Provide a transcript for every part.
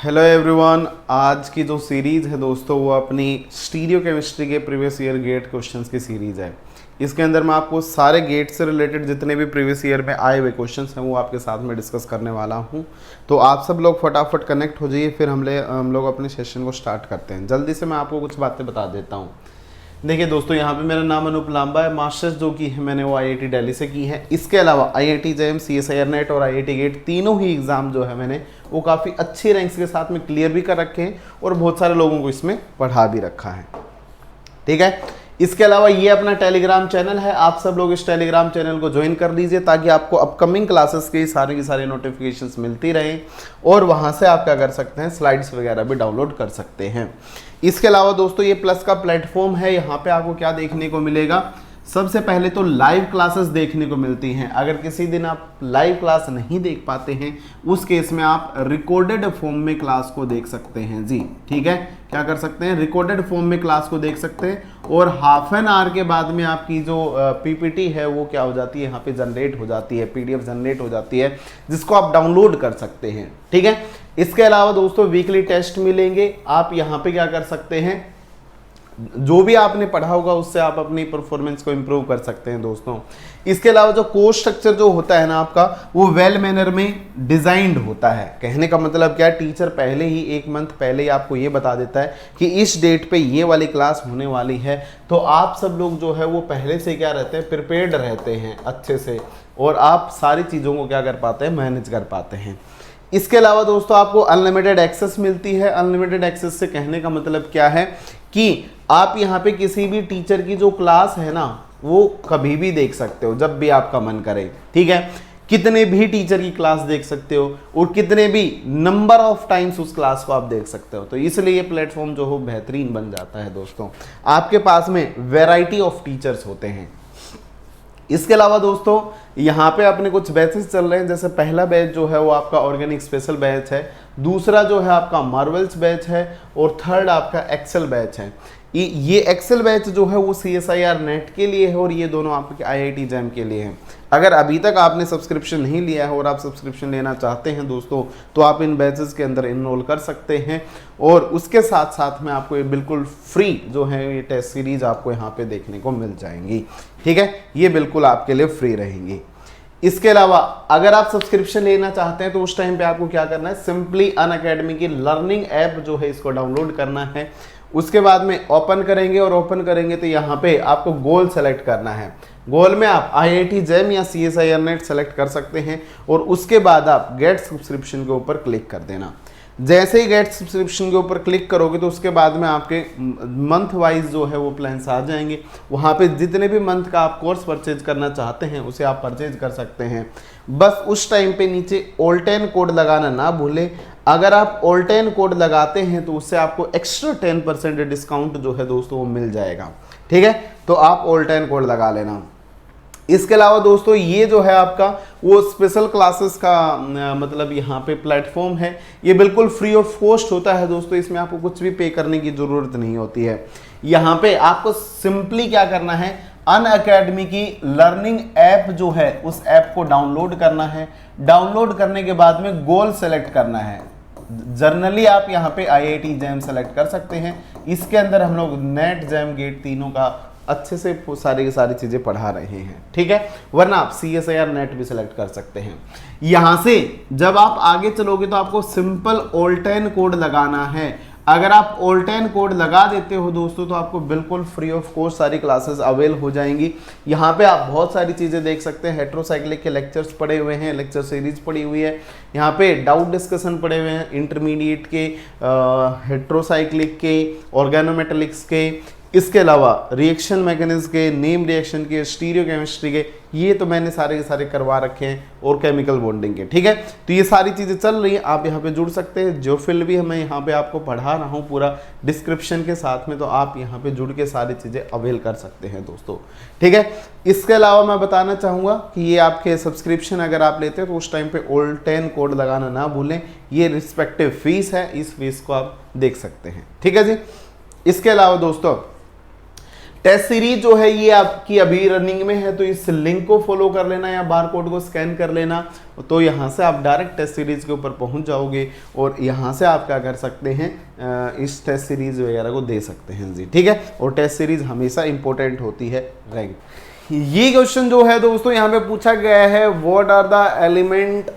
Hello everyone, आज की जो सीरीज़ है दोस्तों वो अपनी स्टीरियो केमिस्ट्री के प्रीवियस ईयर गेट क्वेश्चंस की सीरीज़ है। इसके अंदर मैं आपको सारे गेट से रिलेटेड जितने भी प्रीवियस ईयर में आए हुए क्वेश्चंस हैं वो आपके साथ में डिस्कस करने वाला हूं। तो आप सब लोग फटाफट कनेक्ट हो जाइए, फिर हम लोग अपने सेशन को स्टार्ट करते हैं। जल्दी से मैं आपको कुछ बातें बता देता हूँ। देखिए दोस्तों, यहाँ पे मेरा नाम अनूप लांबा है। मास्टर्स जो की है मैंने वो आईआईटी दिल्ली से की है। इसके अलावा आईआईटी जेईई, सीएसआईआर नेट और आईआईटी गेट तीनों ही एग्ज़ाम जो है मैंने वो काफ़ी अच्छी रैंक्स के साथ में क्लियर भी कर रखे हैं और बहुत सारे लोगों को इसमें पढ़ा भी रखा है। ठीक है, इसके अलावा ये अपना टेलीग्राम चैनल है। आप सब लोग इस टेलीग्राम चैनल को ज्वाइन कर लीजिए ताकि आपको अपकमिंग क्लासेस की सारी नोटिफिकेशंस मिलती रहें और वहाँ से आप क्या कर सकते हैं, स्लाइड्स वगैरह भी डाउनलोड कर सकते हैं। इसके अलावा दोस्तों ये प्लस का प्लेटफॉर्म है। यहाँ पे आपको क्या देखने को मिलेगा, सबसे पहले तो लाइव क्लासेस देखने को मिलती हैं। अगर किसी दिन आप लाइव क्लास नहीं देख पाते हैं उस केस में आप रिकॉर्डेड फॉर्म में क्लास को देख सकते हैं जी। ठीक है, क्या कर सकते हैं, रिकॉर्डेड फॉर्म में क्लास को देख सकते हैं और हाफ एन आवर के बाद में आपकी जो पीपीटी है वो क्या हो जाती है, यहाँ पे जनरेट हो जाती है, पीडीएफ जनरेट हो जाती है जिसको आप डाउनलोड कर सकते हैं। ठीक है, इसके अलावा दोस्तों वीकली टेस्ट मिलेंगे। आप यहाँ पे क्या कर सकते हैं, जो भी आपने पढ़ा होगा उससे आप अपनी परफॉर्मेंस को इम्प्रूव कर सकते हैं दोस्तों। इसके अलावा जो कोर्स स्ट्रक्चर जो होता है ना आपका, वो वेल मैनर में डिजाइंड होता है। कहने का मतलब क्या है, टीचर पहले ही एक मंथ पहले ही आपको ये बता देता है कि इस डेट पे ये वाली क्लास होने वाली है। तो आप सब लोग जो है वो पहले से क्या रहते हैं, प्रिपेयर्ड रहते हैं अच्छे से और आप सारी चीज़ों को क्या कर पाते हैं, मैनेज कर पाते हैं। इसके अलावा दोस्तों आपको अनलिमिटेड एक्सेस मिलती है। अनलिमिटेड एक्सेस से कहने का मतलब क्या है कि आप यहाँ पे किसी भी टीचर की जो क्लास है ना वो कभी भी देख सकते हो जब भी आपका मन करे। ठीक है, कितने भी टीचर की क्लास देख सकते हो और कितने भी नंबर ऑफ टाइम्स उस क्लास को आप देख सकते हो। तो इसलिए ये प्लेटफॉर्म जो हो बेहतरीन बन जाता है दोस्तों। आपके पास में वैरायटी ऑफ टीचर्स होते हैं। इसके अलावा दोस्तों यहाँ पे अपने कुछ बैचेस चल रहे हैं। जैसे पहला बैच जो है वो आपका ऑर्गेनिक स्पेशल बैच है, दूसरा जो है आपका मार्वल्स बैच है और थर्ड आपका एक्सेल बैच है। ये एक्सेल बैच जो है वो सीएसआईआर नेट के लिए है और ये दोनों आपके आईआईटी जेईई के लिए हैं। अगर अभी तक आपने सब्सक्रिप्शन नहीं लिया है और आप सब्सक्रिप्शन लेना चाहते हैं दोस्तों तो आप इन बैचेस के अंदर इनरोल कर सकते हैं और उसके साथ साथ में आपको ये बिल्कुल फ्री जो है ये टेस्ट सीरीज आपको यहाँ पे देखने को मिल जाएंगी। ठीक है, ये बिल्कुल आपके लिए फ्री रहेंगी। इसके अलावा अगर आप सब्सक्रिप्शन लेना चाहते हैं तो उस टाइम पे आपको क्या करना है, सिंपली अनअकैडमी की लर्निंग ऐप जो है इसको डाउनलोड करना है। उसके बाद में ओपन करेंगे और ओपन करेंगे तो यहाँ पे आपको गोल सेलेक्ट करना है। गोल में आप आईआईटी जेईई या सीएसआईआर नेट सेलेक्ट कर सकते हैं और उसके बाद आप गेट सब्सक्रिप्शन के ऊपर क्लिक कर देना। जैसे ही गेट सब्सक्रिप्शन के ऊपर क्लिक करोगे तो उसके बाद में आपके मंथ वाइज जो है वो प्लान्स आ जाएंगे। वहाँ पे जितने भी मंथ का आप कोर्स परचेज करना चाहते हैं उसे आप परचेज कर सकते हैं। बस उस टाइम पे नीचे ऑल10 कोड लगाना ना भूलें। अगर आप ऑल10 कोड लगाते हैं तो उससे आपको एक्स्ट्रा 10% डिस्काउंट जो है दोस्तों वो मिल जाएगा। ठीक है, तो आप ऑल10 कोड लगा लेना। इसके अलावा दोस्तों ये जो है आपका वो स्पेशल क्लासेस का मतलब यहाँ पे प्लेटफॉर्म है। ये बिल्कुल फ्री ऑफ कॉस्ट होता है दोस्तों, इसमें आपको कुछ भी पे करने की ज़रूरत नहीं होती है। यहाँ पे आपको सिंपली क्या करना है, अनअकैडमी की लर्निंग ऐप जो है उस ऐप को डाउनलोड करना है। डाउनलोड करने के बाद में गोल सेलेक्ट करना है। जर्नली आप यहाँ पे आईआईटी जेईई सेलेक्ट कर सकते हैं। इसके अंदर हम लोग नेट जेईई गेट तीनों का अच्छे से सारी की सारी चीज़ें पढ़ा रहे हैं। ठीक है, वरना आप सीएसआईआर नेट भी सिलेक्ट कर सकते हैं। यहाँ से जब आप आगे चलोगे तो आपको सिंपल ऑल10 कोड लगाना है। अगर आप ऑल10 कोड लगा देते हो दोस्तों तो आपको बिल्कुल फ्री ऑफ कॉस्ट सारी क्लासेस अवेल हो जाएंगी। यहाँ पे आप बहुत सारी चीज़ें देख सकते हैं। हेट्रोसाइक्लिक के लेक्चर्स पड़े हुए हैं, लेक्चर सीरीज पड़ी हुई है। यहाँ पे डाउट डिस्कशन पड़े हुए हैं, इंटरमीडिएट के, हेट्रोसाइक्लिक के, ऑर्गेनोमेटेलिक्स के। इसके अलावा रिएक्शन मैकेनिज्म के, नेम रिएक्शन के, स्टीरियो केमिस्ट्री के, ये तो मैंने सारे के सारे करवा रखे हैं और केमिकल बॉन्डिंग के। ठीक है, तो ये सारी चीज़ें चल रही हैं, आप यहाँ पे जुड़ सकते हैं। जो फील्ड भी मैं यहाँ पे आपको पढ़ा रहा हूँ पूरा डिस्क्रिप्शन के साथ में, तो आप यहाँ पे जुड़ के सारी चीज़ें अवेल कर सकते हैं दोस्तों। ठीक है, इसके अलावा मैं बताना चाहूँगा कि ये आपके सब्सक्रिप्शन अगर आप लेते हैं तो उस टाइम पे ऑल10 कोड लगाना ना भूलें। ये रिस्पेक्टिव फीस है, इस फीस को आप देख सकते हैं। ठीक है जी। इसके अलावा दोस्तों टेस्ट सीरीज जो है ये आपकी अभी रनिंग में है, तो इस लिंक को फॉलो कर लेना या बार कोड को स्कैन कर लेना, तो यहाँ से आप डायरेक्ट टेस्ट सीरीज के ऊपर पहुँच जाओगे और यहाँ से आप क्या कर सकते हैं, इस टेस्ट सीरीज वगैरह को दे सकते हैं जी, ठीक है। और टेस्ट सीरीज हमेशा इंपॉर्टेंट होती है रैंक। ये क्वेश्चन जो है दोस्तों यहाँ पे पूछा गया है, what are the element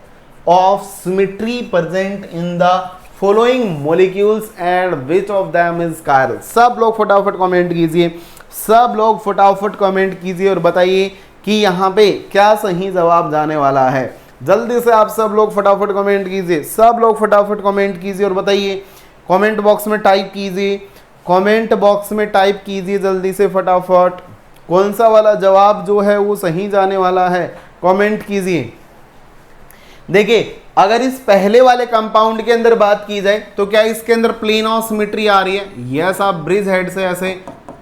of symmetry present in the following molecules and which of them is chiral. सब लोग फटाफट कमेंट कीजिए, सब लोग फटाफट कमेंट कीजिए और बताइए कि यहाँ पे क्या सही जवाब जाने वाला है। जल्दी से आप सब लोग फटाफट कमेंट कीजिए, सब लोग फटाफट कमेंट कीजिए और बताइए। कमेंट बॉक्स में टाइप कीजिए, कमेंट बॉक्स में टाइप कीजिए जल्दी से फटाफट, कौन सा वाला जवाब जो है वो सही जाने वाला है, कमेंट कीजिए। देखिए अगर इस पहले वाले कंपाउंड के अंदर बात की जाए तो क्या इसके अंदर प्लेन ऑफ सिमेट्री आ रही है? यस, आप ब्रिज हेड से ऐसे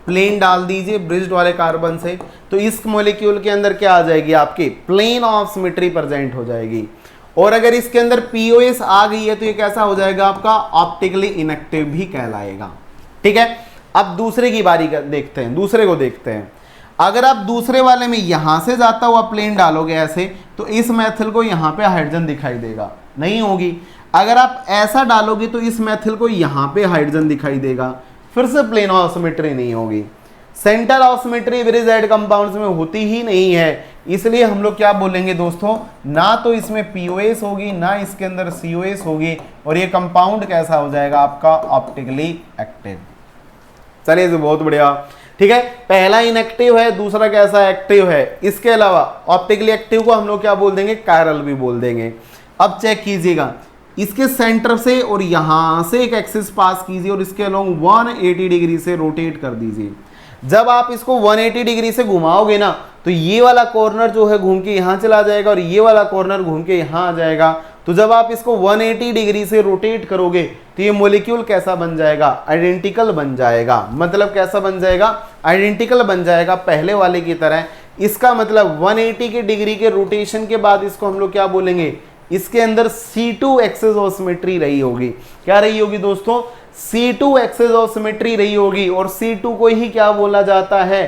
प्लेन डाल दीजिए ब्रिज्ड वाले कार्बन से, तो इस मॉलिक्यूल के अंदर क्या आ जाएगी, आपकी प्लेन ऑफ सिमेट्री प्रेजेंट हो जाएगी। और अगर इसके अंदर पीओएस आ गई है तो ये कैसा हो जाएगा, आपका ऑप्टिकली इनएक्टिव भी कहलाएगा, ठीक है। अब दूसरे की बारी देखते हैं, दूसरे को देखते हैं। अगर आप दूसरे वाले में यहां से जाता हुआ प्लेन डालोगे ऐसे, तो इस मेथिल को यहां पे हाइड्रोजन दिखाई देगा, नहीं होगी। अगर आप ऐसा डालोगे तो इस मेथिल को यहां पे हाइड्रोजन दिखाई देगा, फिर से प्लेन ऑफ सिमेट्री नहीं होगी। Centre of symmetry bridge head compounds में होती ही नहीं है, इसलिए हम लोग क्या बोलेंगे दोस्तों, ना तो इसमें पीओएस होगी ना इसके अंदर सीओएस होगी, और ये कंपाउंड कैसा हो जाएगा, आपका ऑप्टिकली एक्टिव। चलिए जी, बहुत बढ़िया, ठीक है। पहला इनएक्टिव है, दूसरा कैसा एक्टिव है। इसके अलावा ऑप्टिकली एक्टिव को हम लोग क्या बोल देंगे, कायरल भी बोल देंगे। अब चेक कीजिएगा, इसके सेंटर से और यहां से एक एक्सिस पास कीजिए और इसके अलोंग 180 डिग्री से रोटेट कर दीजिए। जब आप इसको 180 डिग्री से घुमाओगे ना, तो ये वाला कॉर्नर जो है घूम के यहां चला जाएगा और ये वाला कॉर्नर घूम के यहां आ जाएगा। तो जब आप इसको 180 डिग्री से रोटेट करोगे तो ये मॉलिक्यूल कैसा बन जाएगा, आइडेंटिकल बन जाएगा। मतलब कैसा बन जाएगा, आइडेंटिकल बन जाएगा पहले वाले की तरह। इसका मतलब 180 के डिग्री के रोटेशन के बाद इसको हम लोग क्या बोलेंगे, इसके अंदर C2 एक्सिस ऑफ सिमेट्री रही होगी। क्या रही होगी दोस्तों, C2 एक्सिस ऑफ सिमेट्री रही होगी, और C2 को ही क्या बोला जाता है,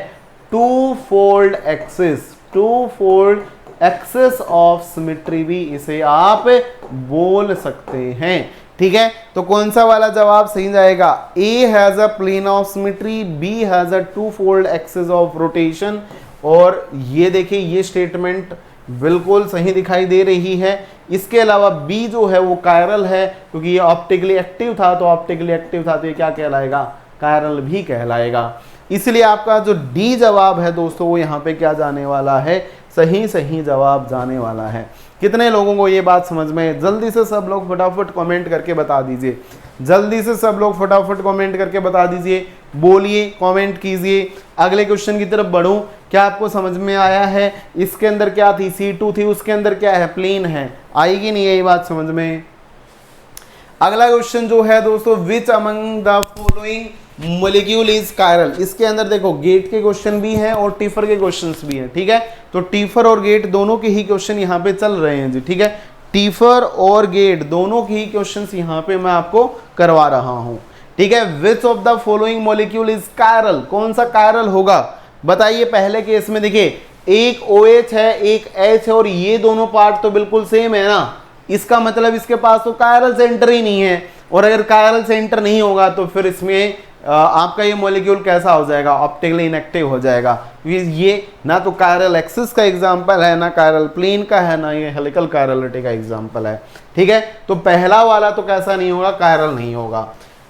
two fold axis, two fold axis of symmetry भी इसे आप बोल सकते हैं, ठीक है। तो कौन सा वाला जवाब सही जाएगा, A has a plane of symmetry, B has a two fold axis of rotation. और ये देखिए, ये स्टेटमेंट बिल्कुल सही दिखाई दे रही है। इसके अलावा बी जो है वो कायरल है, क्योंकि ये ऑप्टिकली एक्टिव था, तो ऑप्टिकली एक्टिव था तो ये क्या कहलाएगा, कायरल भी कहलाएगा। इसलिए आपका जो डी जवाब है दोस्तों, वो यहाँ पे क्या जाने वाला है, सही सही जवाब जाने वाला है। कितने लोगों को ये बात समझ में है, जल्दी से सब लोग फटाफट कमेंट करके बता दीजिए, जल्दी से सब लोग फटाफट कमेंट करके बता दीजिए, बोलिए, कमेंट कीजिए। अगले क्वेश्चन की तरफ बढ़ूं, क्या आपको समझ में आया है, इसके अंदर क्या थी, C2 थी, उसके अंदर क्या है, प्लेन है, आएगी नहीं ये बात समझ में। अगला क्वेश्चन जो है दोस्तों, which among the following molecule is chiral. इसके अंदर देखो गेट के क्वेश्चन भी हैं और टीफर के क्वेश्चंस भी हैं, ठीक है। तो टीफर और गेट दोनों के ही क्वेश्चन यहाँ पे चल रहे हैं जी, ठीक है। टीफर और गेट दोनों के ही क्वेश्चंस यहाँ पे मैं आपको करवा रहा हूँ, ठीक है। Which of the following molecule is chiral, कौन सा कायरल होगा बताइए। पहले केस में देखिए, एक OH है एक H है, और ये दोनों पार्ट तो बिल्कुल सेम है ना, इसका मतलब इसके पास तो कायरल सेंटर ही नहीं है। और अगर कायरल सेंटर नहीं होगा तो फिर इसमें आपका ये मॉलिक्यूल कैसा हो जाएगा, ऑप्टिकली इनएक्टिव हो जाएगा। ये ना तो कायरल एक्सिस का एग्जांपल है, ना कायरल प्लेन का है, ना ये हेलिकल कायरलिटी का एग्जांपल है, ठीक है। तो पहला वाला तो कैसा नहीं होगा, कायरल नहीं होगा।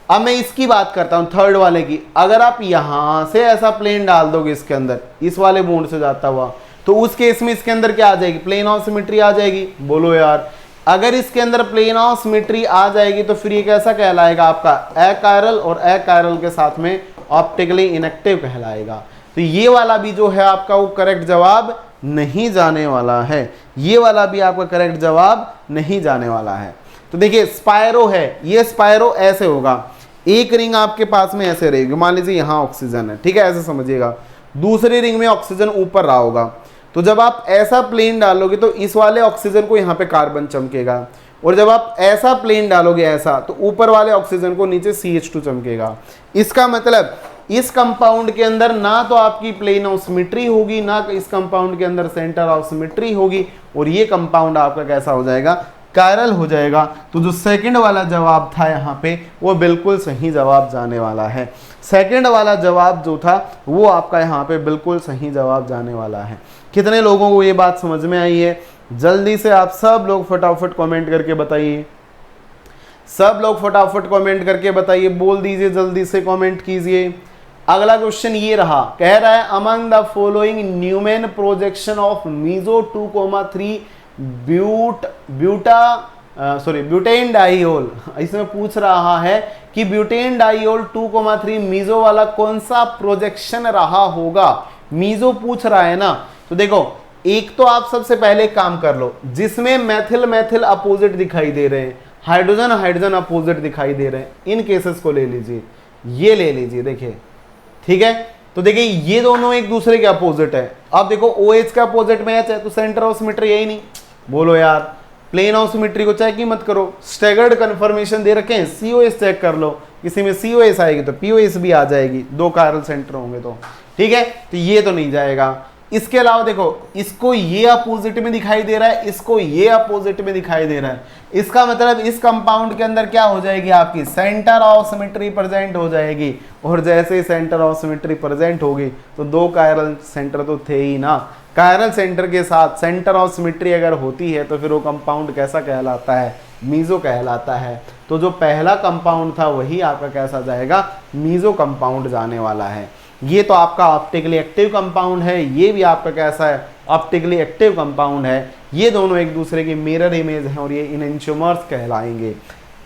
अब मैं इसकी बात करता हूं, थर्ड वाले की। अगर आप यहां से ऐसा प्लेन डाल दोगे इसके अंदर, इस वाले बॉन्ड से जाता हुआ, तो उस केस में इसके अंदर क्या आ जाएगी, प्लेन ऑफ सिमेट्री आ जाएगी। बोलो यार, अगर इसके अंदर प्लेन ऑफ सिमेट्री आ जाएगी तो फिर ये कैसा कहलाएगा, आपका अकायरल, और अकायरल के साथ में ऑप्टिकली इनएक्टिव कहलाएगा। तो ये वाला भी जो है आपका वो करेक्ट जवाब नहीं जाने वाला है, ये वाला भी आपका करेक्ट जवाब नहीं जाने वाला है। तो देखिए स्पायरो है, ये स्पायरो ऐसे होगा, एक रिंग आपके पास में ऐसे रहेगी, मान लीजिए यहाँ ऑक्सीजन है, ठीक है, ऐसे समझिएगा। दूसरी रिंग में ऑक्सीजन ऊपर रहा होगा, तो जब आप ऐसा प्लेन डालोगे तो इस वाले ऑक्सीजन को यहाँ पे कार्बन चमकेगा, और जब आप ऐसा प्लेन डालोगे ऐसा, तो ऊपर वाले ऑक्सीजन को नीचे CH2 चमकेगा। इसका मतलब इस कंपाउंड के अंदर ना तो आपकी प्लेन ऑफ सिमेट्री होगी, ना इस कंपाउंड के अंदर सेंटर ऑफ सिमेट्री होगी, और ये कंपाउंड आपका कैसा हो जाएगा, कायरल हो जाएगा। तो जो सेकंड वाला जवाब था यहाँ पे वो बिल्कुल सही जवाब जाने वाला है। सेकंड वाला जवाब जो था वो आपका यहाँ पे बिल्कुल सही जवाब जाने वाला है। कितने लोगों को ये बात समझ में आई है? जल्दी से आप सब लोग फटाफट कमेंट करके बताइए, सब लोग फटाफट कमेंट करके बताइए, बोल दीजिए, जल्दी से कमेंट कीजिए। अगला क्वेश्चन ये रहा, कह रहा है among the following Newman projection of meso 2,3 butane diol. इसमें पूछ रहा है कि ब्यूटेन डाइऑल 2,3 मीजो वाला कौन सा प्रोजेक्शन रहा होगा। मीजो पूछ रहा है ना, तो देखो एक तो आप सबसे पहले काम कर लो, जिसमें मैथिल मैथिल अपोजिट दिखाई दे रहे हैं, हाइड्रोजन हाइड्रोजन अपोजिट दिखाई दे रहे हैं, इन केसेस को ले लीजिए, ये ले लीजिए, देखिए ठीक है। तो देखिए ये दोनों एक दूसरे के अपोजिट है। अब देखो OH का अपोजिट में H है, तो सेंटर ऑफ सिमेट्री यही नहीं, बोलो यार। प्लेन ऑफ सिमेट्री को चेक ही मत करो, स्टैगर्ड कन्फर्मेशन दे रखे हैं, COS चेक कर लो, किसी में COS आएगी तो POS भी आ जाएगी, दो कायरल सेंटर होंगे तो ठीक है। तो ये तो नहीं जाएगा। इसके अलावा देखो इसको ये अपोजिट में दिखाई दे रहा है, इसको ये अपोजिट में दिखाई दे रहा है, इसका मतलब इस कंपाउंड के अंदर क्या हो जाएगी, आपकी सेंटर ऑफ सिमेट्री प्रेजेंट हो जाएगी। और जैसे ही सेंटर ऑफ सिमेट्री प्रेजेंट होगी तो दो कायरल सेंटर तो थे ही ना, कायरल सेंटर के साथ सेंटर ऑफ सिमेट्री अगर होती है तो फिर वो कंपाउंड कैसा कहलाता है, मीजो कहलाता है। तो जो पहला कंपाउंड था वही आपका कैसा जाएगा, मीजो कंपाउंड जाने वाला है। ये तो आपका ऑप्टिकली एक्टिव कंपाउंड है, ये भी आपका कैसा है, ऑप्टिकली एक्टिव कंपाउंड है। ये दोनों एक दूसरे की मिरर इमेज हैं और ये इनएंटियोमर्स कहलाएंगे।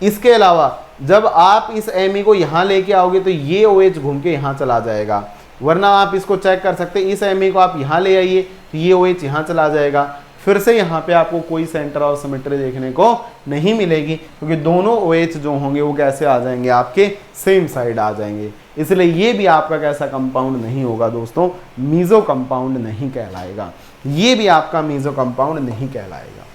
इसके अलावा जब आप इस Me को यहाँ लेके आओगे तो ये OH घूम के यहाँ चला जाएगा, वरना आप इसको चेक कर सकते हैं, इस Me को आप यहाँ ले आइए तो ये OH यहाँ चला जाएगा, फिर से यहाँ पे आपको कोई सेंटर ऑफ सिमेट्री देखने को नहीं मिलेगी, क्योंकि दोनों OH जो होंगे वो कैसे आ जाएंगे, आपके सेम साइड आ जाएंगे। इसलिए ये भी आपका कैसा कंपाउंड नहीं होगा दोस्तों, मीजो कंपाउंड नहीं कहलाएगा, ये भी आपका मीजो कंपाउंड नहीं कहलाएगा।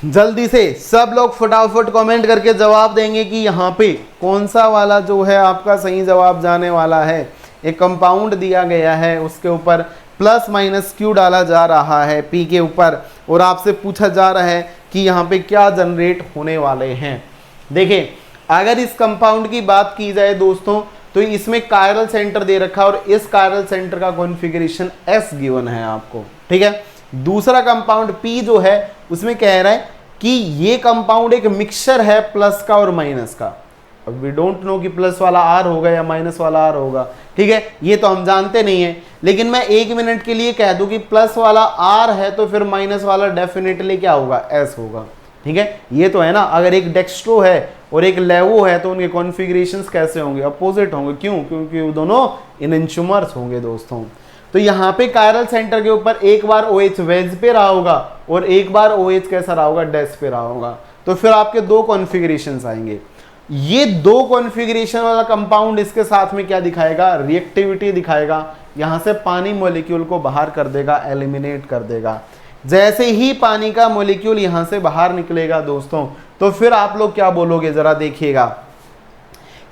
जल्दी से सब लोग फटाफट कमेंट करके जवाब देंगे कि यहाँ पे कौन सा वाला जो है आपका सही जवाब जाने वाला है। एक कंपाउंड दिया गया है, उसके ऊपर प्लस माइनस क्यू डाला जा रहा है P के ऊपर, और आपसे पूछा जा रहा है कि यहाँ पे क्या जनरेट होने वाले हैं। देखिए अगर इस कंपाउंड की बात की जाए दोस्तों तो इसमें कायरल सेंटर दे रखा है और इस कायरल सेंटर का कॉन्फ़िगरेशन S गिवन है आपको, ठीक है। दूसरा कंपाउंड P जो है उसमें कह रहा है कि ये कंपाउंड एक मिक्सचर है प्लस का और माइनस का। अब वी डोंट नो कि प्लस वाला R होगा या माइनस वाला R होगा, ठीक है, ये तो हम जानते नहीं है। लेकिन मैं एक मिनट के लिए कह दूं कि प्लस वाला R है तो फिर माइनस वाला डेफिनेटली क्या होगा, S होगा, ठीक है। ये तो है ना, अगर एक डेक्स्ट्रो है और एक लेवो है तो उनके कॉन्फ़िगरेशंस कैसे होंगे, अपोजिट होंगे। क्यों? क्योंकि वो दोनों इनएंटियोमर्स होंगे दोस्तों। तो यहाँ पे कायरल सेंटर के ऊपर एक बार OH वेज पे रहा होगा और एक बार OH कैसा रहा होगा, डैश पे रहा होगा। तो फिर आपके दो कॉन्फ़िगरेशंस आएंगे। ये दो कॉन्फ़िगरेशन वाला कंपाउंड इसके साथ में क्या दिखाएगा, रिएक्टिविटी दिखाएगा। यहाँ से पानी मॉलिक्यूल को बाहर कर देगा, एलिमिनेट कर देगा। जैसे ही पानी का मॉलिक्यूल यहाँ से बाहर निकलेगा दोस्तों, तो फिर आप लोग क्या बोलोगे, जरा देखिएगा।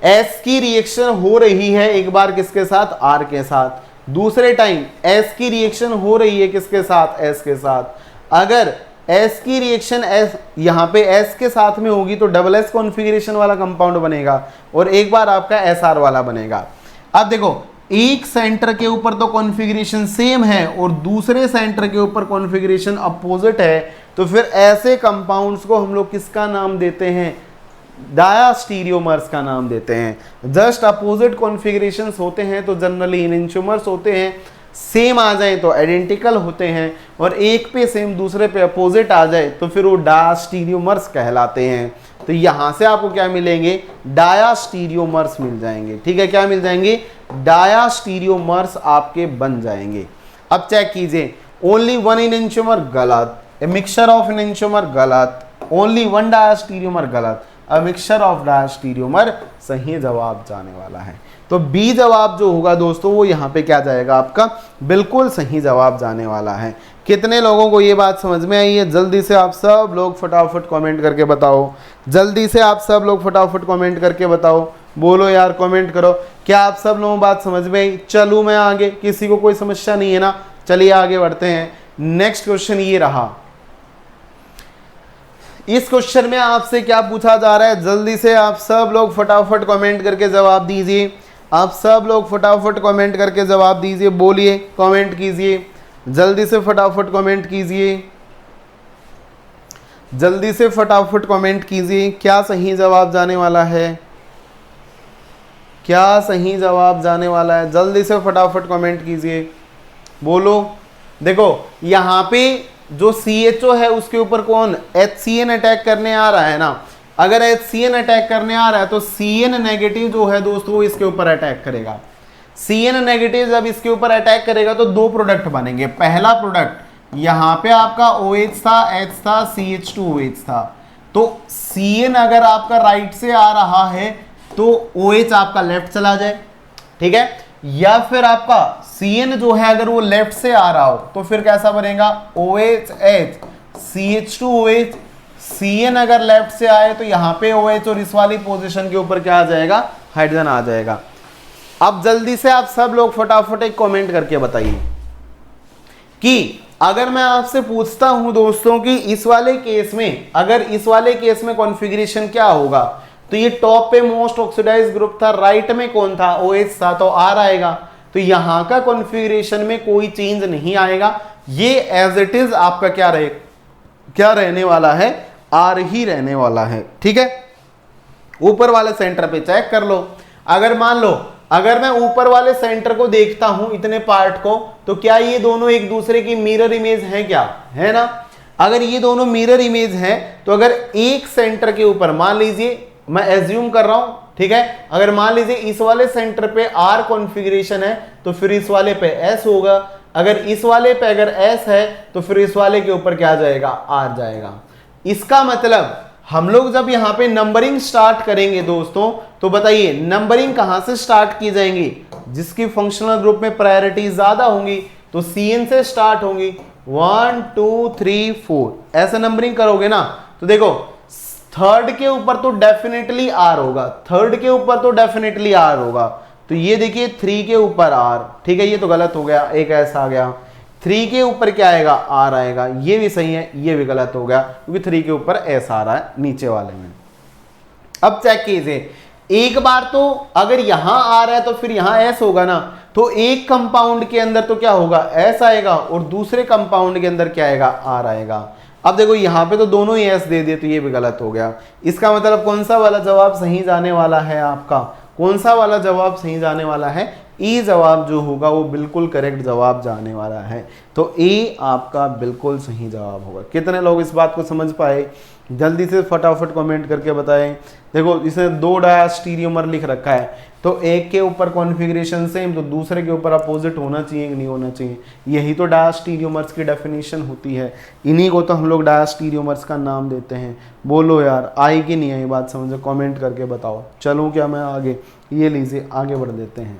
S की रिएक्शन हो रही है एक बार किसके साथ, R के साथ। दूसरे टाइम S की रिएक्शन हो रही है किसके साथ, S के साथ। अगर S की रिएक्शन S यहाँ पे S के साथ में होगी तो डबल S कॉन्फ़िगरेशन वाला कंपाउंड बनेगा और एक बार आपका SR वाला बनेगा। अब देखो एक सेंटर के ऊपर तो कॉन्फ़िगरेशन सेम है और दूसरे सेंटर के ऊपर कॉन्फ़िगरेशन अपोजिट है, तो फिर ऐसे कंपाउंड्स को हम लोग किसका नाम देते हैं, डायास्टीरियोमर्स का नाम देते हैं। जस्ट अपोजिट कॉन्फ़िगरेशंस होते हैं तो जनरली इनएंटियोमर्स होते हैं, सेम आ जाए तो आइडेंटिकल होते हैं, और एक पे सेम दूसरे पे अपोजिट आ जाए तो फिर वो डायास्टीरियोमर्स कहलाते हैं। तो यहाँ से आपको क्या मिलेंगे, डायास्टीरियोमर्स मिल जाएंगे, ठीक है। क्या मिल जाएंगे, डायास्टीरियोमर्स आपके बन जाएंगे। अब चेक कीजिए, ओनली वन इनएंटियोमर गलत, ए मिक्सचर ऑफ इनएंटियोमर गलत, ओनली वन डायास्टीरियोमर गलत, अ मिक्सचर ऑफ डायास्टीरियोमर सही जवाब जाने वाला है। तो बी जवाब जो होगा दोस्तों वो यहाँ पे क्या जाएगा, आपका बिल्कुल सही जवाब जाने वाला है। कितने लोगों को ये बात समझ में आई है? जल्दी से आप सब लोग फटाफट कमेंट करके बताओ, जल्दी से आप सब लोग फटाफट कमेंट करके बताओ, बोलो यार, कमेंट करो। क्या आप सब लोगों को बात समझ में आई? चलूं मैं आगे, किसी को कोई समस्या नहीं है ना? चलिए आगे बढ़ते हैं। नेक्स्ट क्वेश्चन ये रहा। इस क्वेश्चन में आपसे क्या पूछा जा रहा है, जल्दी से आप सब लोग फटाफट कमेंट करके जवाब दीजिए। आप सब लोग फटाफट कमेंट करके जवाब दीजिए, बोलिए, कमेंट कीजिए, जल्दी से फटाफट कमेंट कीजिए, जल्दी से फटाफट कमेंट कीजिए। क्या सही जवाब जाने वाला है? क्या सही जवाब जाने वाला है? जल्दी से फटाफट कमेंट कीजिए, बोलो। देखो यहां पे जो CHO है उसके ऊपर कौन, HCN अटैक करने आ रहा है ना। अगर HCN अटैक करने आ रहा है तो CN नेगेटिव जो है दोस्तों वो इसके ऊपर अटैक करेगा। CN नेगेटिव जब इसके ऊपर अटैक करेगा तो दो प्रोडक्ट बनेंगे। पहला प्रोडक्ट यहां पे आपका OH था, H था, CH2OH था। तो CN अगर आपका राइट से आ रहा है तो OH आपका लेफ्ट चला जाए, ठीक है। या फिर आपका CN जो है अगर वो लेफ्ट से आ रहा हो तो फिर कैसा बनेगा, OH CH2OH। CN अगर लेफ्ट से आए तो यहां पे OH और इस वाली पोजीशन के ऊपर क्या आ जाएगा, हाइड्रोजन आ जाएगा। अब जल्दी से आप सब लोग फटाफट एक कमेंट करके बताइए कि अगर मैं आपसे पूछता हूं दोस्तों कि इस वाले केस में, अगर इस वाले केस में कॉन्फ़िगरेशन क्या होगा, तो ये टॉप पे मोस्ट ऑक्सीडाइज्ड ग्रुप था, राइट में कौन था, OH था, तो R आएगा। तो यहां का कॉन्फ़िगरेशन में कोई चेंज नहीं आएगा, ये एज इट इज आपका क्या रहने वाला है, R ही रहने वाला है, ठीक है। ऊपर वाले सेंटर पे चेक कर लो। अगर मान लो अगर मैं ऊपर वाले सेंटर को देखता हूं, इतने पार्ट को, तो क्या ये दोनों एक दूसरे की मिरर इमेज है, क्या है ना। अगर ये दोनों मिरर इमेज हैं तो अगर एक सेंटर के ऊपर मान लीजिए, मैं एज्यूम कर रहा हूं, ठीक है, अगर मान लीजिए इस वाले सेंटर पे R कॉन्फ़िगरेशन है तो फिर इस वाले पे S होगा। अगर इस वाले पे अगर S है तो फिर इस वाले के ऊपर क्या जाएगा, R जाएगा। इसका मतलब हम लोग जब यहां पे नंबरिंग स्टार्ट करेंगे दोस्तों, तो बताइए नंबरिंग कहां से स्टार्ट की जाएंगी, जिसकी फंक्शनल ग्रुप में प्रायोरिटी ज्यादा होंगी तो CN से स्टार्ट होंगी। 1 2 3 4 ऐसे नंबरिंग करोगे ना, तो देखो थर्ड के ऊपर तो डेफिनेटली R होगा, थर्ड के ऊपर तो डेफिनेटली R होगा। तो ये देखिए 3 के ऊपर R, ठीक है, ये तो गलत हो गया, एक ऐसा आ गया। 3 के ऊपर क्या आएगा, R आएगा, ये भी सही है, ये भी गलत हो गया क्योंकि 3 के ऊपर S आ रहा है नीचे वाले में। अब चेक कीजिए, एक बार तो अगर यहां R है तो फिर यहां S होगा ना, तो एक कंपाउंड के अंदर तो क्या होगा, S आएगा और दूसरे कंपाउंड के अंदर क्या आएगा, R आएगा। अब देखो यहां पे तो दोनों ही S दे दिए तो ये भी गलत हो गया। इसका मतलब कौन सा वाला जवाब सही जाने वाला है आपका, कौन सा वाला जवाब सही जाने वाला है, E जवाब जो होगा वो बिल्कुल करेक्ट जवाब जाने वाला है। तो A आपका बिल्कुल सही जवाब होगा। कितने लोग इस बात को समझ पाए, जल्दी से फटाफट कमेंट करके बताएं। देखो इसने 2 डायस्टीरियोमर लिख रखा है, तो एक के ऊपर कॉन्फ़िगरेशन सेम तो दूसरे के ऊपर अपोजिट होना चाहिए कि नहीं होना चाहिए। यही तो डायस्टीरियोमर्स की डेफिनेशन होती है, इन्हीं को तो हम लोग डायस्टीरियोमर्स का नाम देते हैं। बोलो यार, आई कि नहीं आई बात समझो, कमेंट करके बताओ। चलूँ क्या मैं आगे, ये लीजिए आगे बढ़ देते हैं।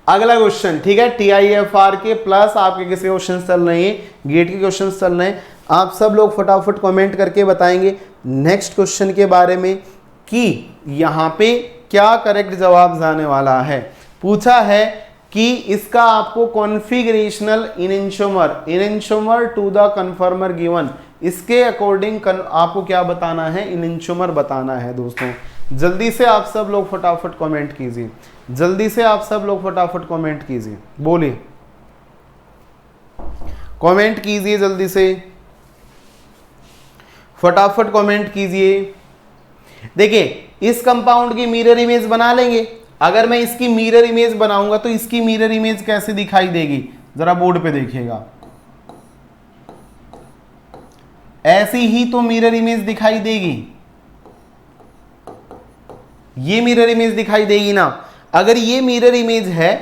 अगला क्वेश्चन, ठीक है, TIFR के प्लस आपके किसी क्वेश्चन चल रहे हैं, गेट के क्वेश्चन चल रहे हैं। आप सब लोग फटाफट कमेंट करके बताएंगे नेक्स्ट क्वेश्चन के बारे में कि यहां पे क्या करेक्ट जवाब जाने वाला है। पूछा है कि इसका आपको configurational enantiomer to the conformer given, इसके अकॉर्डिंग आपको क्या बताना है, इनेंशियोमर बताना है दोस्तों। जल्दी से आप सब लोग फटाफट कमेंट कीजिए, जल्दी से आप सब लोग फटाफट कमेंट कीजिए, बोलिए, कमेंट कीजिए, जल्दी से फटाफट कमेंट कीजिए। देखिए इस कंपाउंड की मिरर इमेज बना लेंगे। अगर मैं इसकी मिरर इमेज बनाऊंगा तो इसकी मिरर इमेज कैसे दिखाई देगी, जरा बोर्ड पे देखिएगा। ऐसी ही तो मिरर इमेज दिखाई देगी, ये मिरर इमेज दिखाई देगी ना। अगर ये मिरर इमेज है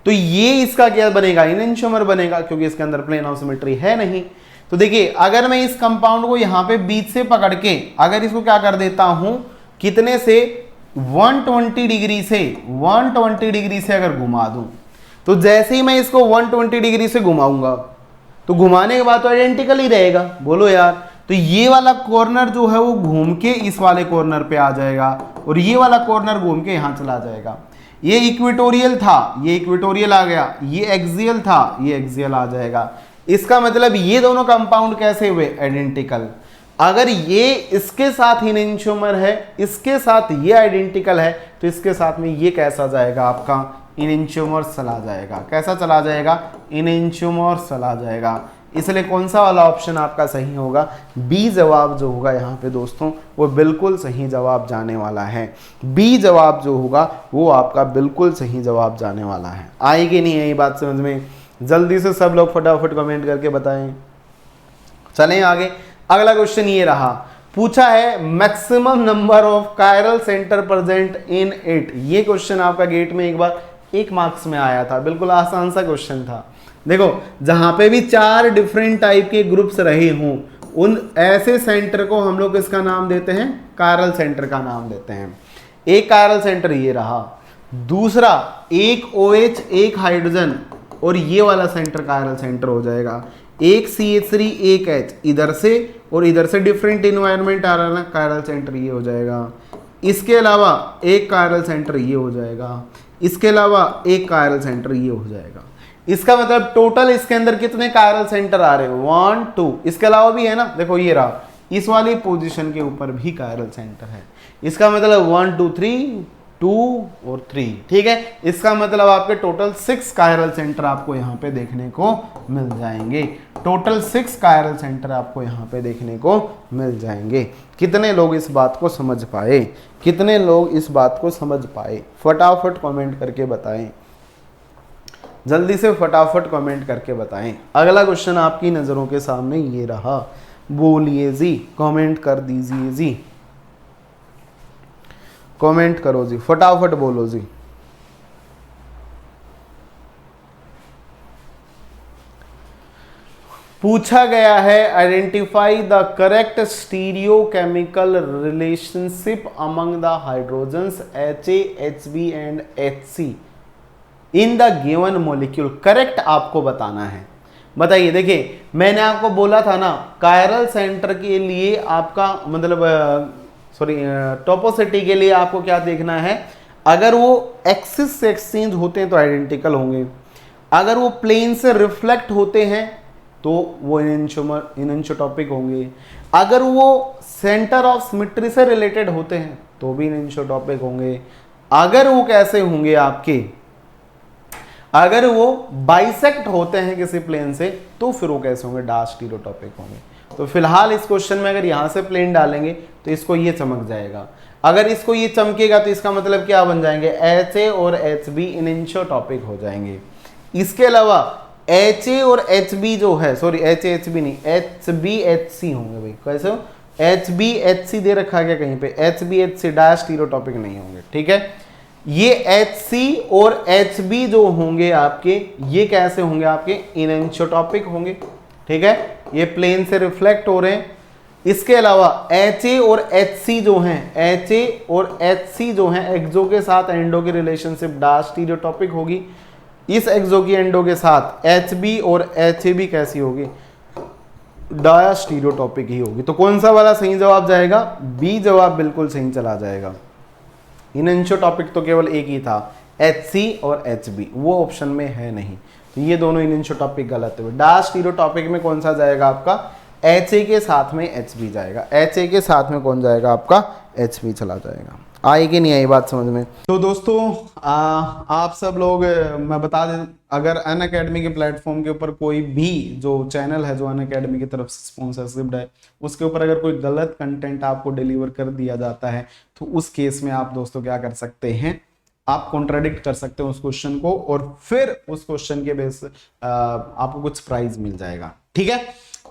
तो ये इसका क्या बनेगा, इनेंशियोमर बनेगा, क्योंकि इसके अंदर प्लेन ऑफ सिमेट्री है नहीं। तो देखिए अगर मैं इस कंपाउंड को यहां पे बीच से पकड़ के अगर इसको क्या कर देता हूं, कितने से 120 डिग्री से 120 डिग्री से अगर घुमा दूं, तो जैसे ही मैं इसको 120 डिग्री से घुमाऊंगा तो घुमाने के बाद तो आइडेंटिकल ही रहेगा। बोलो यार, तो ये वाला कॉर्नर जो है वो घूम के इस वाले कॉर्नर पे आ जाएगा और ये वाला कॉर्नर घूम के यहां चला जाएगा। ये इक्वेटोरियल था, ये इक्वेटोरियल आ गया, ये एक्सियल था, ये एक्सियल आ जाएगा। इसका मतलब ये दोनों कंपाउंड कैसे हुए? आइडेंटिकल। अगर ये इसके साथ इनएंशियोमर है, इसके साथ ये आइडेंटिकल है, तो इसके साथ में ये कैसा जाएगा? आपका इनएंशियोमर चला जाएगा। कैसा चला जाएगा? इनएंशियोमर चला जाएगा। इसलिए कौन सा वाला ऑप्शन आपका सही होगा? बी जवाब जो होगा यहाँ पे दोस्तों वो बिल्कुल सही जवाब जाने वाला है। बी जवाब जो होगा वो आपका बिल्कुल सही जवाब जाने वाला है। आएगी नहीं है ये बात समझ में? जल्दी से सब लोग फटाफट कमेंट करके बताएं। चलें आगे। अगला क्वेश्चन ये रहा, पूछा है maximum number of chiral centre present in it. ये क्वेश्चन आपका गेट में एक बार 1 मार्क्स में आया था, बिल्कुल आसान सा क्वेश्चन था। देखो जहां पे भी 4 डिफरेंट टाइप के ग्रुप्स रहे हों उन ऐसे सेंटर को हम लोग किसका नाम देते हैं? कायरल सेंटर का नाम देते हैं। एक कायरल सेंटर ये रहा, दूसरा एक OH एक हाइड्रोजन और ये वाला सेंटर कायरल सेंटर हो जाएगा। एक CH3 एक H इधर से और इधर से डिफरेंट इन्वायरमेंट आ रहा है ना, कायरल सेंटर ये हो जाएगा। इसके अलावा एक कायरल सेंटर ये हो जाएगा, इसके अलावा एक कायरल सेंटर ये हो जाएगा। इसका मतलब टोटल इसके अंदर कितने कायरल सेंटर आ रहे हो? 1 2। इसके अलावा भी है ना, देखो ये रहा, इस वाली पोजीशन के ऊपर भी कायरल सेंटर है। इसका मतलब 1 2 3 2 और 3, ठीक है। इसका मतलब आपके टोटल 6 कायरल सेंटर आपको यहाँ पे देखने को मिल जाएंगे। टोटल 6 कायरल सेंटर आपको यहाँ पे देखने को मिल जाएंगे। कितने लोग इस बात को समझ पाए? कितने लोग इस बात को समझ पाए? फटाफट कमेंट करके बताएं, जल्दी से फटाफट कमेंट करके बताएं। अगला क्वेश्चन आपकी नजरों के सामने ये रहा, बोलिए जी, कमेंट कर दीजिए जी, कमेंट करो जी, फटाफट बोलो जी। पूछा गया है identify the correct stereochemical relationship among the hydrogens HA HB and HC in the given molecule. Correct आपको बताना है। बताइए, देखिए मैंने आपको बोला था ना कायरल सेंटर के लिए आपका मतलब टोपोसिटी के लिए आपको क्या देखना है? अगर वो एक्सिस से एक्सचेंज होते हैं तो आइडेंटिकल होंगे, अगर वो प्लेन से रिफ्लेक्ट होते हैं तो वो इनएंशियोटॉपिक होंगे, अगर वो सेंटर ऑफ सिमेट्री से रिलेटेड होते हैं तो भी इनएंशियोटॉपिक होंगे, अगर वो कैसे होंगे आपके, अगर वो बाइसेक्ट होते हैं किसी प्लेन से तो फिर वो कैसे होंगे? डार्क स्टीरियोटॉपिक होंगे। तो फिलहाल इस क्वेश्चन में अगर यहां से प्लेन डालेंगे तो इसको ये चमक जाएगा, अगर इसको ये चमकेगा तो इसका मतलब क्या बन जाएंगे? HA और HB इनएंशियोटॉपिक हो जाएंगे। इसके अलावा HA और HB जो है, सॉरी HA HB नहीं, HB HC होंगे भाई। कैसे हो? HB HC दे रखा है क्या कहीं पे? HB HC डार्क स्टीरियोटॉपिक नहीं होंगे, ठीक है। ये HC और HB जो होंगे आपके, ये कैसे होंगे? आपके इनएंशियोटॉपिक होंगे, ठीक है। ये प्लेन से रिफ्लेक्ट हो रहे हैं। इसके अलावा HA और HC जो हैं, HA और HC जो हैं एक्सो के साथ एंडो की रिलेशनशिप डार्क स्टीरियोटॉपिक होगी। इस एक्सो की एंडो के साथ HB और HAB कैसी होगी? डार्क स्टीरियोटॉपिक ही होगी। तो कौन सा वाला सही जवाब जाएगा? बी जवाब बिल्कुल सही चला जाएगा। इनएंशियोटॉपिक तो केवल एक ही था, HC और HB, वो ऑप्शन में है नहीं, तो ये दोनों इनएंशियोटॉपिक गलत हुए। डार्क स्टीरियोटॉपिक में कौन सा जाएगा आपका? HA के साथ में HB जाएगा। HA के साथ में कौन जाएगा? आपका HB चला जाएगा। आएगी नहीं आई बात समझ में? तो दोस्तों आप सब लोग मैं बता दें, अगर अनअकैडमी के प्लेटफॉर्म के ऊपर कोई भी जो चैनल है जो अनअकैडमी की तरफ से स्पॉन्सरशिप है, उसके ऊपर अगर कोई गलत कंटेंट आपको डिलीवर कर दिया जाता है तो उस केस में आप दोस्तों क्या कर सकते हैं? आप कॉन्ट्राडिक्ट कर सकते हो उस क्वेश्चन को और फिर उस क्वेश्चन के बेस आपको कुछ प्राइज मिल जाएगा, ठीक है।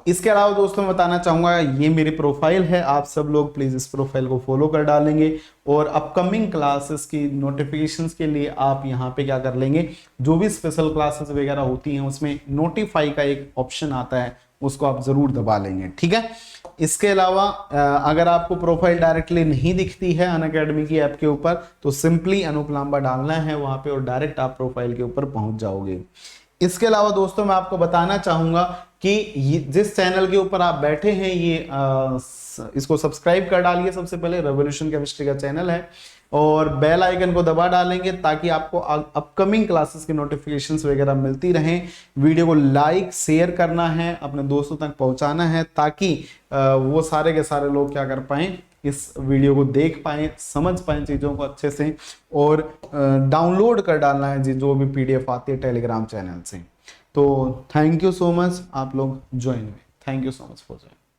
इसके अलावा दोस्तों मैं बताना चाहूंगा, ये मेरी प्रोफाइल है, आप सब लोग प्लीज इस प्रोफाइल को फॉलो कर डालेंगे और अपकमिंग क्लासेस की नोटिफिकेशंस के लिए आप यहाँ पे क्या कर लेंगे? जो भी स्पेशल क्लासेस वगैरह होती हैं उसमें नोटिफाई का एक ऑप्शन आता है, उसको आप जरूर दबा लेंगे, ठीक है। इसके अलावा अगर आपको प्रोफाइल डायरेक्टली नहीं दिखती है अनअकैडमी की ऐप के ऊपर तो सिंपली अनूप लांबा डालना है वहां पे और डायरेक्ट आप प्रोफाइल के ऊपर पहुंच जाओगे। इसके अलावा दोस्तों मैं आपको बताना चाहूंगा कि जिस चैनल के ऊपर आप बैठे हैं इसको सब्सक्राइब कर डालिए। सबसे पहले रेवोल्यूशन केमिस्ट्री का चैनल है, और बेल आइकन को दबा डालेंगे ताकि आपको अपकमिंग क्लासेस की नोटिफिकेशंस वगैरह मिलती रहें। वीडियो को लाइक शेयर करना है, अपने दोस्तों तक पहुंचाना है, ताकि वो सारे के सारे लोग क्या कर पाएं, इस वीडियो को देख पाएं, समझ पाएं चीज़ों को अच्छे से, और डाउनलोड कर डालना है जो भी PDF आती है टेलीग्राम चैनल से। तो थैंक यू सो मच, आप लोग ज्वाइन हुए। Thank you so much for join.